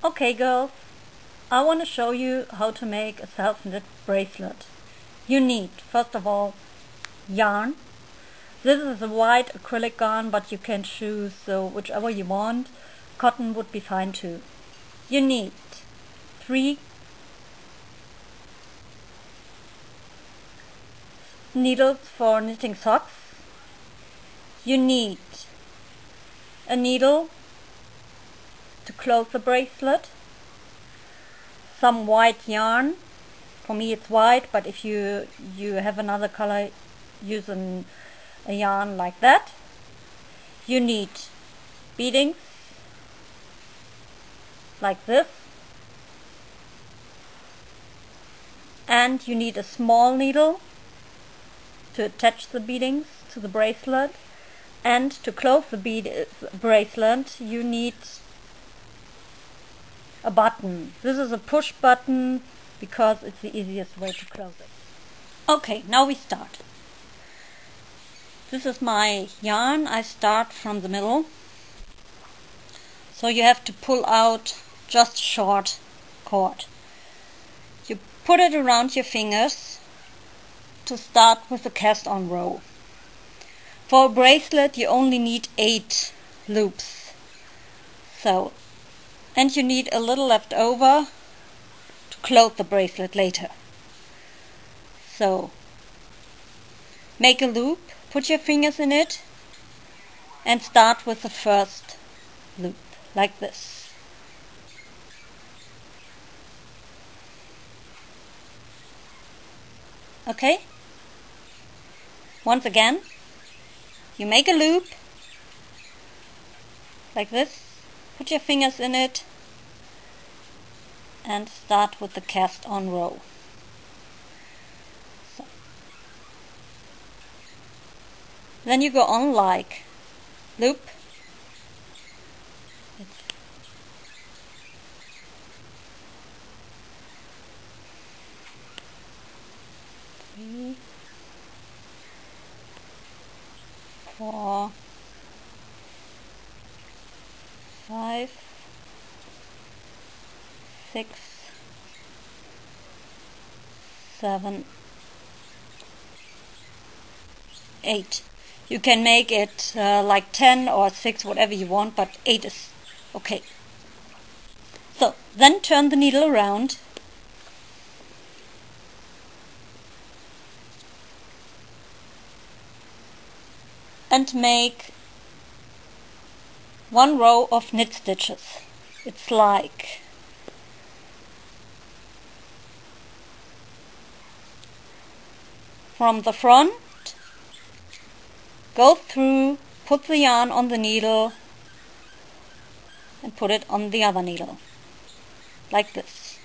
Okay girls, I want to show you how to make a self-knit bracelet. You need, first of all, yarn. This is a white acrylic yarn, but you can choose whichever you want. Cotton would be fine too. You need 3 needles for knitting socks. You need a needle to close the bracelet, some white yarn. For me it's white, but if you have another color, use a yarn like that. You need beadings like this, and you need a small needle to attach the beadings to the bracelet, and to close the bracelet you need a button. This is a push button because it's the easiest way to close it. Okay, now we start. This is my yarn. I start from the middle. So you have to pull out just short cord. You put it around your fingers to start with the cast on row. For a bracelet you only need 8 loops. And you need a little left over to close the bracelet later. So make a loop, put your fingers in it, and start with the first loop, like this. Okay? Once again, you make a loop, like this, put your fingers in it, and start with the cast on row. So. Then you go on like loop, three, 4, 5, 6, 7, 8. You can make it like 10 or 6, whatever you want, but 8 is okay. So then turn the needle around and make 1 row of knit stitches. It's like from the front, go through, put the yarn on the needle and put it on the other needle, like this.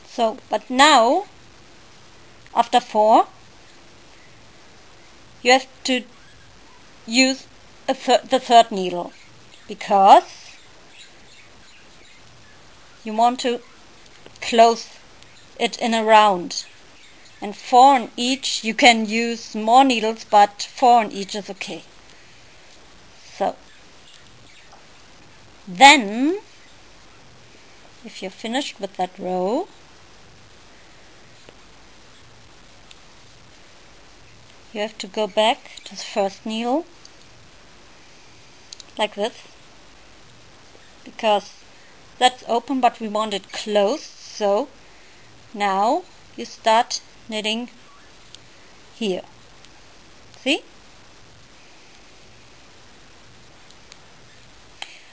So, but now, after 4, you have to use the third needle, because you want to close it in a round. And 4 on each. You can use more needles, but 4 on each is okay. So, then, if you're finished with that row, you have to go back to the first needle, like this, because that's open but we want it closed. So now you start knitting here. See?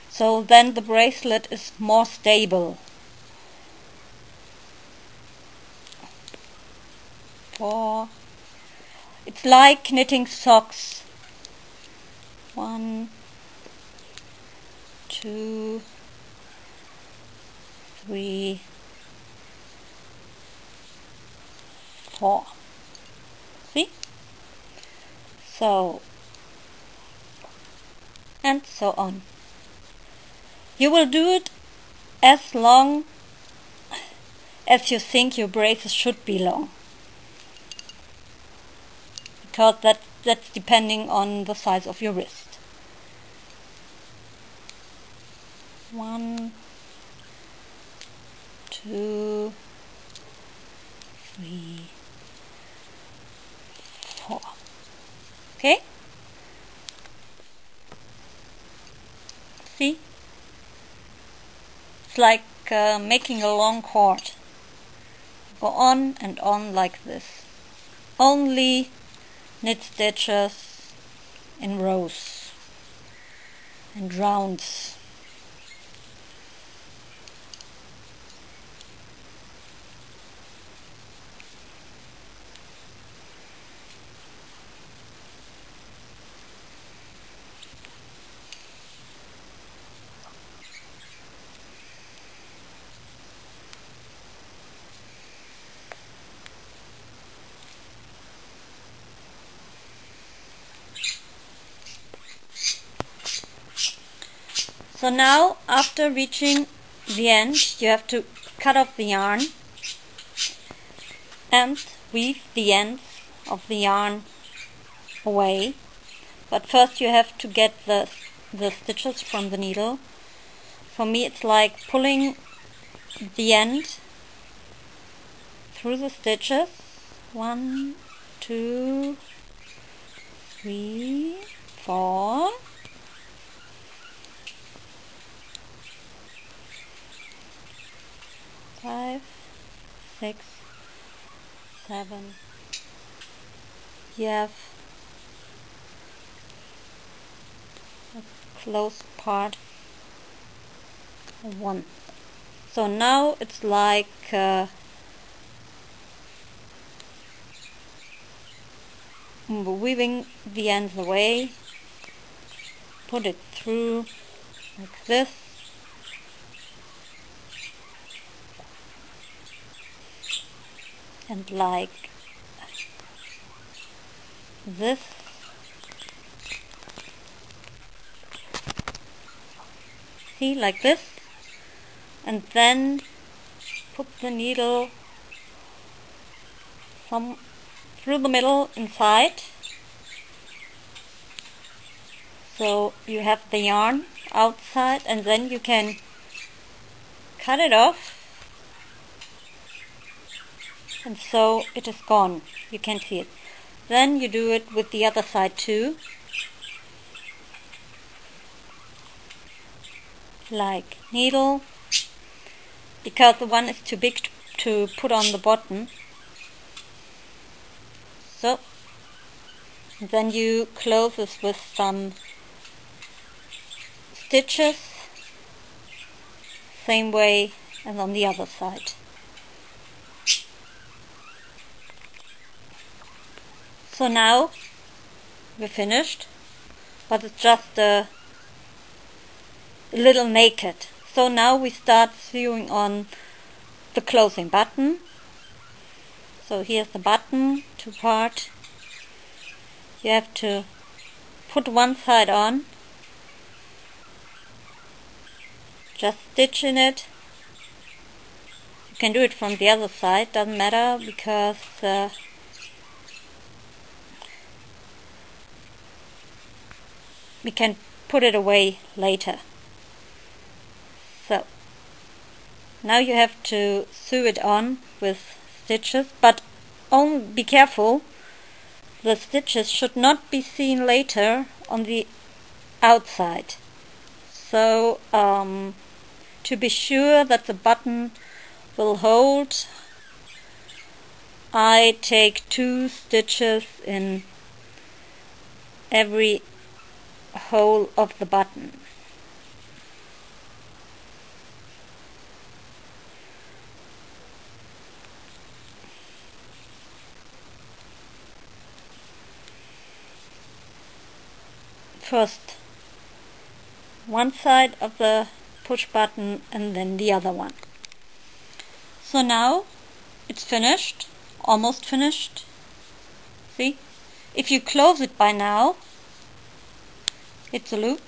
So then the bracelet is more stable. 4. It's like knitting socks. 1, 2, 3, 4. See? So, and so on. You will do it as long as you think your braces should be long, because that that's depending on the size of your wrist. 1, 2, 3, 4. Okay? See? It's like making a long cord. Go on and on like this. Only knit stitches in rows and rounds. So now, after reaching the end, you have to cut off the yarn and weave the ends of the yarn away. But first you have to get the stitches from the needle. For me it's like pulling the end through the stitches. 1, 2, 3, 4. 5, 6, 7. You have a closed part. 1. So now it's like weaving the ends away. Put it through like this. And like this. See, like this. And then put the needle through the middle inside. So you have the yarn outside, and then you can cut it off. And so it is gone. You can see it. Then you do it with the other side too. Like needle, because the one is too big to put on the bottom. So, and then you close this with some stitches, same way as on the other side. So now we're finished, but it's just a little naked. So now we start sewing on the closing button. So here's the button, 2 part. You have to put one side on, just stitch in it. You can do it from the other side, doesn't matter, because we can put it away later. So now you have to sew it on with stitches, but be careful, the stitches should not be seen later on the outside. So to be sure that the button will hold, I take 2 stitches in every hole of the button. First one side of the push button and then the other one. So now it's finished, almost finished. See? If you close it by now, it's a loop,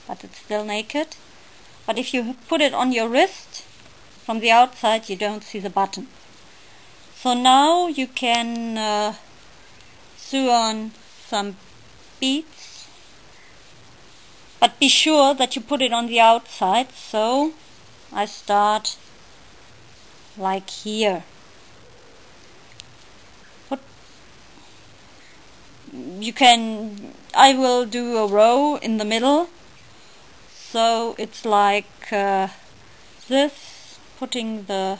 but it's still naked. But if you put it on your wrist from the outside, you don't see the button. So now you can sew on some beads, but be sure that you put it on the outside. So I start like here. I will do a row in the middle, so it's like this, putting the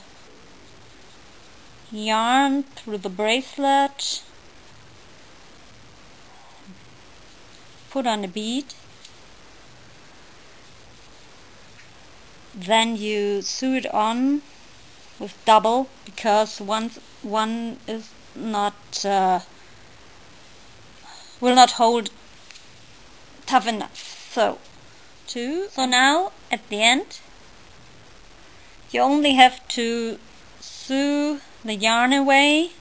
yarn through the bracelet, put on a bead, then you sew it on with double, because one is not will not hold tough enough. So two. So now at the end you only have to sew the yarn away.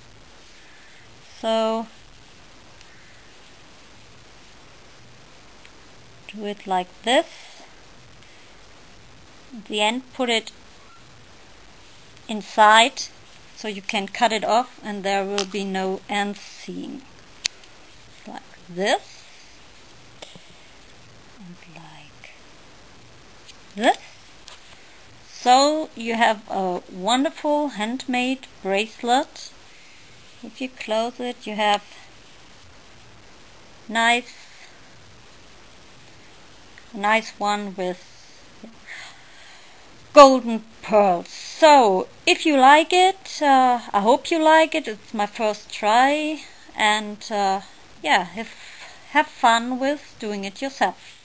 So do it like this. At the end put it inside so you can cut it off and there will be no end seam. Like this and like this. So you have a wonderful handmade bracelet. If you close it, you have a nice one with golden pearls. So if you like it, I hope you like it. It's my first try, and yeah, have fun with doing it yourself.